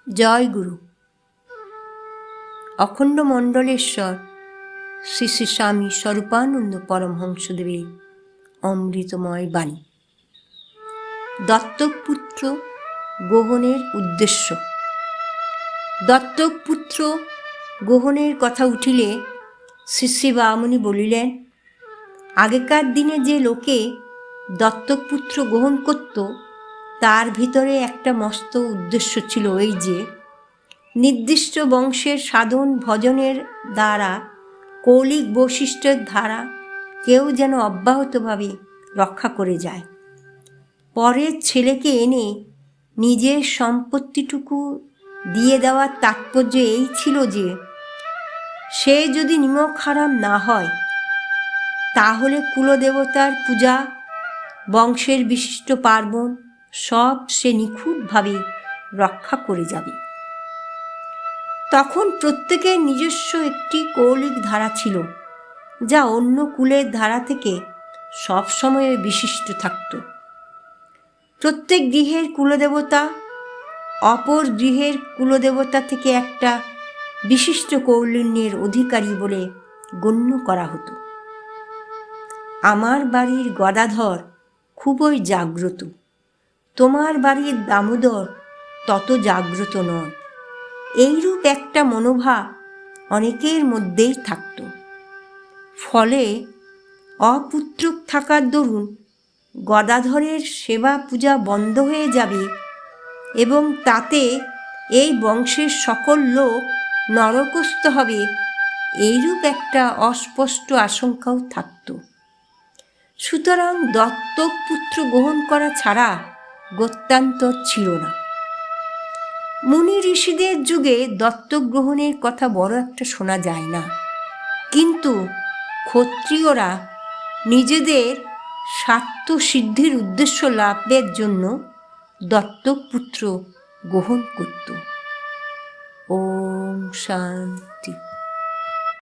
জয় গুরু। অখণ্ড মণ্ডলেশ্বর শ্রী শ্রী স্বামী স্বরূপানন্দ পরমহংসদেবের অমৃতময় বাণী। দত্তক পুত্র গ্রহণের উদ্দেশ্য। দত্তক পুত্র গ্রহণের কথা উঠিলে শ্রী শ্রী বামুনি বলিলেন, আগেকার দিনে যে লোকে দত্তক পুত্র গ্রহণ করত তার ভিতরে একটা মস্ত উদ্দেশ্য ছিল, এই যে নির্দিষ্ট বংশের সাধন ভজনের দ্বারা কৌলিক বৈশিষ্ট্যের ধারা কেউ যেন অব্যাহতভাবে রক্ষা করে যায়। পরের ছেলেকে এনে নিজের সম্পত্তিটুকু দিয়ে দেওয়ার তাৎপর্য এই ছিল যে সে যদি নিমক হারাম না হয় তাহলে কুলদেবতার পূজা, বংশের বিশিষ্ট পার্বণ সব সে নিখুঁতভাবে রক্ষা করে যাবে। তখন প্রত্যেকের নিজস্ব একটি কৌলিক ধারা ছিল, যা অন্য কুলের ধারা থেকে সবসময় বিশিষ্ট থাকত। প্রত্যেক গৃহের কুলদেবতা অপর গৃহের কুলদেবতা থেকে একটা বিশিষ্ট কৌলিন্যের অধিকারী বলে গণ্য করা হতো। আমার বাড়ির গদাধর খুবই জাগ্রত, তোমার বাড়ির দামোদর তত জাগ্রত নয়, এইরূপ একটা মনোভাব অনেকের মধ্যেই থাকত। ফলে অপুত্রক থাকার দরুন গদাধরের সেবা পূজা বন্ধ হয়ে যাবে এবং তাতে এই বংশের সকল লোক নরকস্থ হবে, এইরূপ একটা অস্পষ্ট আশঙ্কাও থাকত। সুতরাং দত্তক পুত্র গ্রহণ করা ছাড়া গত্যান্তর ছিল না। মুনি ঋষিদের যুগে দত্তক গ্রহণের কথা বড় একটা শোনা যায় না, কিন্তু ক্ষত্রিয়রা নিজেদের স্বার্থ সিদ্ধির উদ্দেশ্য লাভের জন্য দত্তক পুত্র গ্রহণ করত। ওম শান্তি।